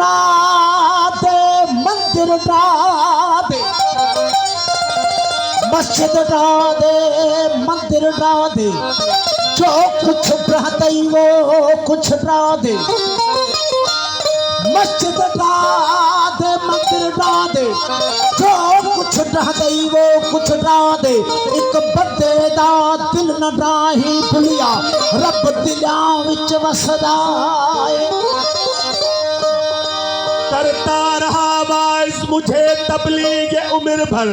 ढा दे, मंदिर ढा दे, मस्जिद ढा दे, मंदिर ढा दे, जो कुछ ढा दई वो कुछ ढा दे, मस्जिद ढा दे, मंदिर ढा दे, जो कुछ ढा दई वो कुछ ढा दे। एक बंदे दा दिल न ढाही भुलिया, रब दिलां विच वसदा है। करता रहा वाइस मुझे तबलीग उम्र भर,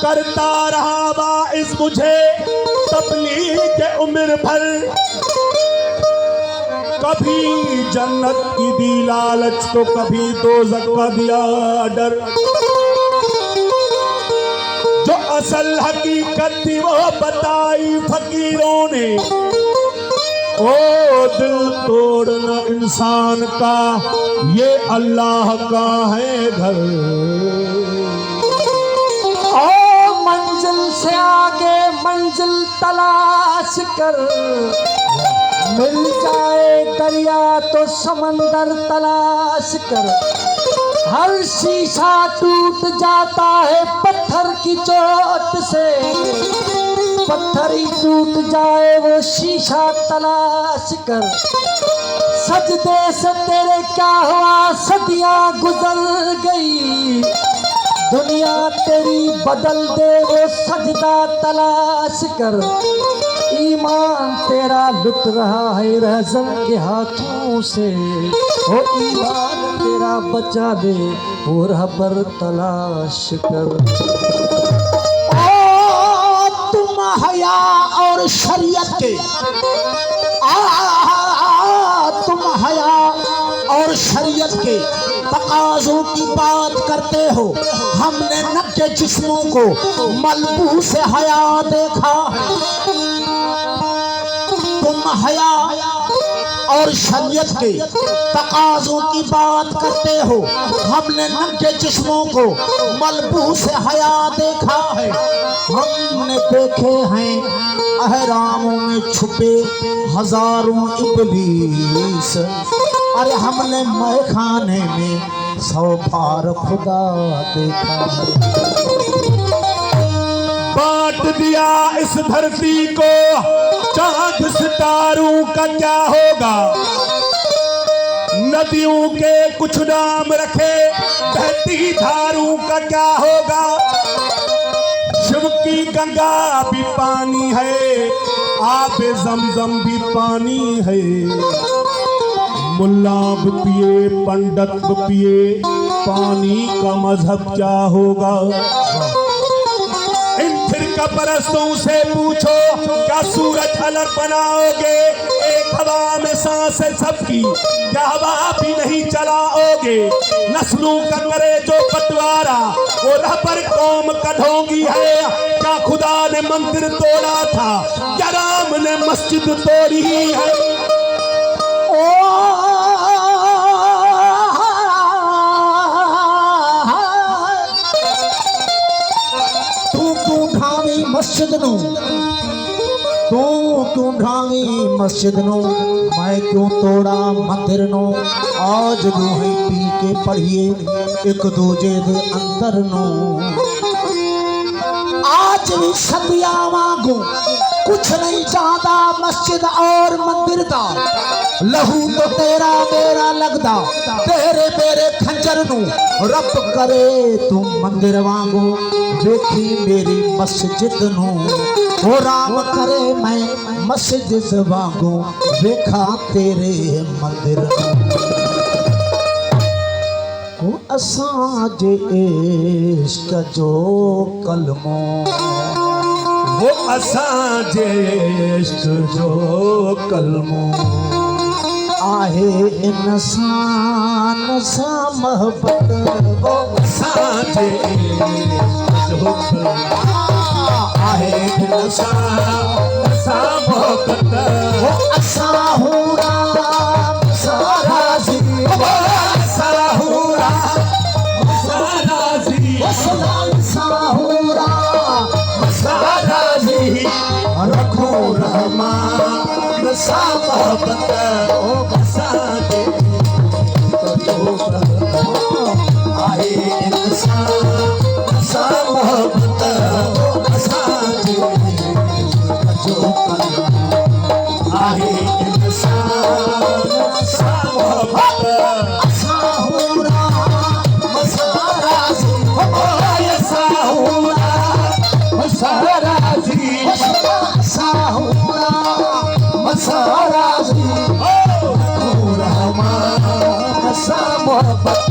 करता रहा वाइस मुझे तबलीग उम्र भर, कभी जन्नत की दी लालच तो कभी दोज़ख का दिया डर। जो असल हकीकत थी वो बताई फकीरों ने, ओ दिल तोड़ना इंसान का ये अल्लाह का है घर। ओ मंजिल से आगे मंजिल तलाश कर, मिल जाए दरिया तो समंदर तलाश कर। हर शीशा टूट जाता है पत्थर की चोट से, पत्थर ही टूट जाए वो शीशा तलाश कर। सजदे से तेरे क्या हुआ, सदियां गुजर गई, दुनिया तेरी बदल दे वो सजदा तलाश कर। ईमान तेरा लुट रहा है रहज़न के हाथों से, ओ ईमान तेरा बचा दे वो रहबर तलाश कर। ओ तुम हया और शरीयत के, तुम हया और शरीयत के तकाज़ों की बात करते हो। हमने नंगे जिस्मों को मलबू से हया देखा है। तुम हया और शरीयत के तकाज़ों की बात करते हो। हमने नंगे जिस्मों को मलबू से हया देखा है। हमने देखे हैं अहरामों में छुपे हजारों इब्लीस, अरे हमने मैखाने में 100 बार खुदा देखा है। बांट दिया इस धरती को चांद सितारों का क्या होगा, नदियों के कुछ नाम रखे बहती धारों का क्या होगा। शिव की गंगा भी पानी है, आबे ज़मज़म भी पानी है। मुल्ला भी पिए पंडित भी पिए, पानी का मजहब क्या होगा। इन फिरका परस्तों से पूछो क्या सूरज अलग बनाओगे, एक हवा में सांस है सबकी, क्या हवा भी नहीं चलाओगे। नस्लों का करे जो बंटवारा, वो रहबर कौम का ढोंगी है। क्या खुदा ने मंदिर तोड़ा था, क्या राम ने मस्जिद तोड़ी है। मस्जिद नू तू ढावी मस्जिद नू, मैं क्यों तोड़ा मंदिर नू। आज दूहे पी के पढ़िए एक दूजे दे अंदर नू। आज भी सदिया वांगू कुछ नहीं चाहता मस्जिद और मंदिर दा। लहू तो तेरा मेरा लगदा, तेरे मेरे खंजर नू। रब करे तू मंदिर वांगू देखी मेरी मस्जिद नू। ओ राम करे मैं मस्जिद वांगू देखा तेरे मंदिर नू। ओ असां जे इश्क जो कलमो, वो असां जे इश्क जो कलमो, आहे इंसान सा मोहब्बत। वो असां जे इश्क जो कलमो, आहे इंसान सा मोहब्बत। वो असां हूं राम सारा ज़ी, वो असां हूं राम सारा ज़ी, वो असां हूं राम सारा ज़ी। रखो रहमान सां मोहब्बत असांखे कजो आहे इंसान सां मोहब्बत असांखे कजो आहे इंसान सां मोहब्बत असां हूरा मसाराज़ी असां हूरा मसाराज़ी असां हूरा मसाराज़ी असां मोहब्बत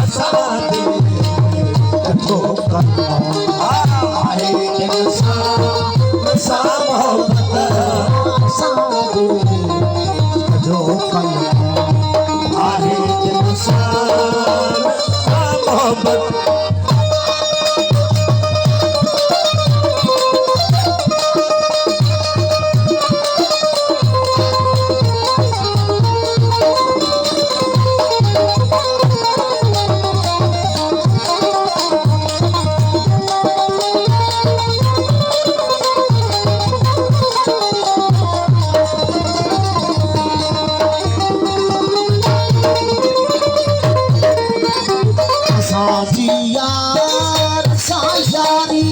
असांखे कजो आहे इंसान सां मोहब्बत असांखे कजो आहे इंसान सां मोहब्बत असांजी यार सां यारी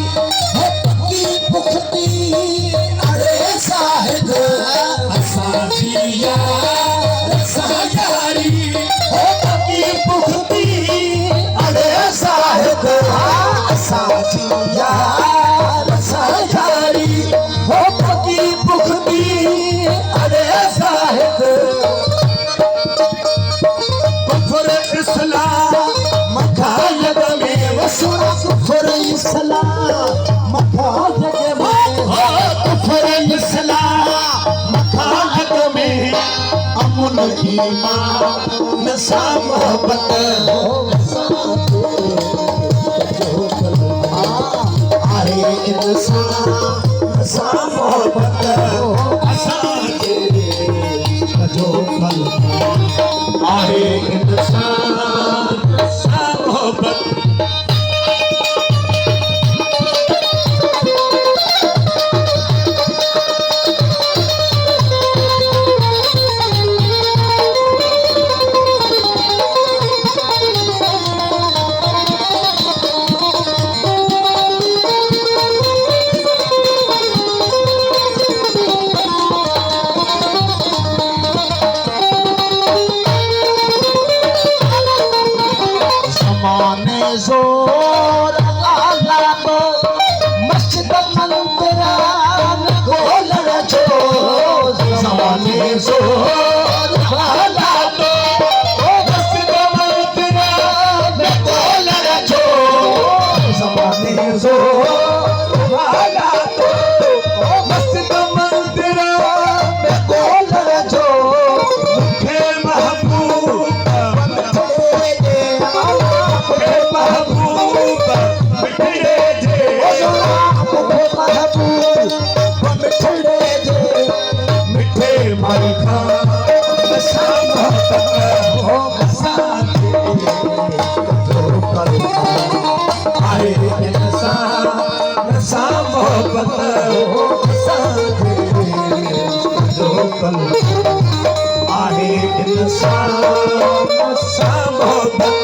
है पक्की पुख्ती अरे साहिब असांजी यार सां यारी हो पकी पुख्ती अरे साहिब असांजी यार सां यारी हो पकी पुख्ती अरे साहिब कुफर इस्लाम मथा लग में सुरा कुफर इस्लाम मथा जग में कुफर इस्लाम मथा लग में अमुन ईमान सां मोहब्बत आहे इंसान सां मोहब्बत असांखे कजो आहे इंसान सां मोहब्बत ज़माने ज़ोर आलाम मस्जिद मंदिर ॻोल्हण जो ज़माने ज़ोर आलाम मस्जिद मंदिर ॻोल्हण जो ज़माने ज़ोर आलाम मस्जिद मंदिर ॻोल्हण जो खे महबूब मिठे माई खां सां मोहब्बत असांखे आहे इंसान सां मोहब्बत असांखे आहे इंसान सां मोहब्बत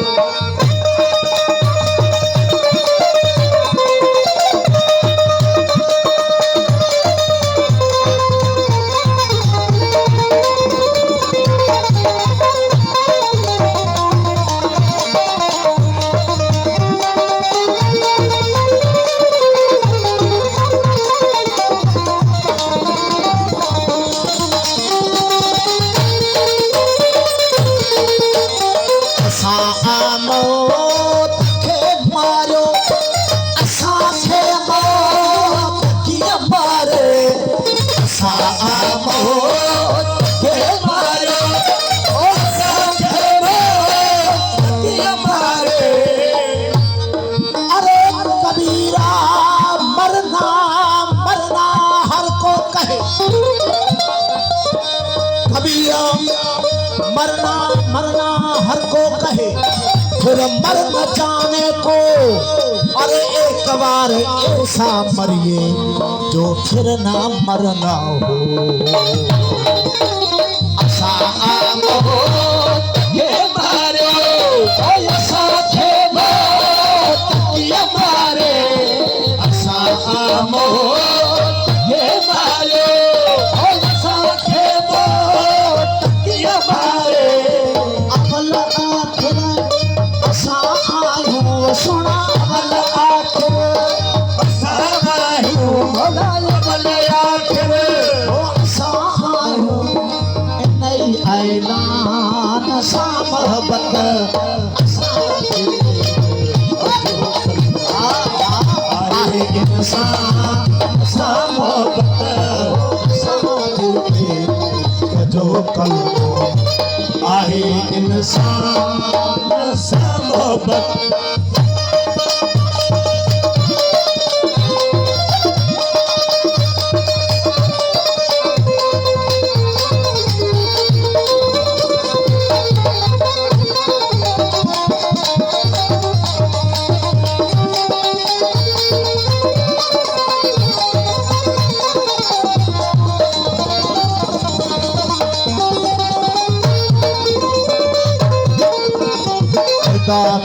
मरना मरना हर को कहे, फिर मर न जाने को अरे एक बार ऐसा मरिए जो फिर ना मरना हो। असा मौत ये मारे ऐसा थे मौत ये मारे। असा मौत ये मारे ऐसा थे मौत ये मारे। अमल आखिर असा आयूं सुना अमल आखिर असा आयूं अमल आखिर असा आयूं नई ऐलान सा मोहब्बत आहे इंसान सा मोहब्बत जो कल आहे इंसान सा मोहब्बत।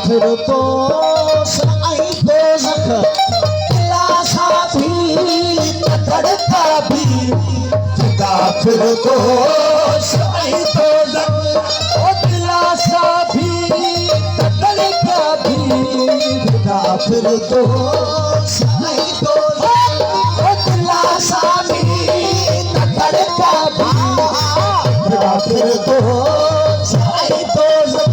फिर तो आई दोज़ख दिलासा भी धड़का भी। फिर तो आई दोज़ख दिलासा भी धड़का भी। फिर तो आई दोज़ख दिलासा भी धड़का भी। फिर तो आई दोज़ख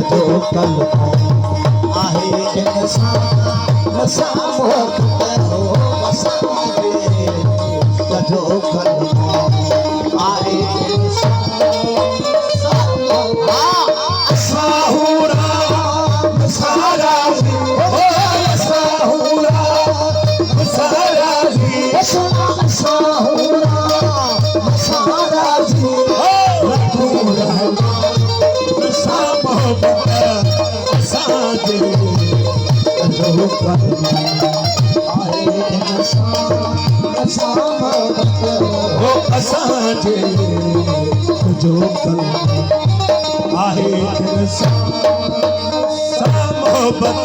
जो कल आहे इंसान सा मोहब्बत जो कल आहे असांजे जो कल आहे इंसान सा मोहब्बत।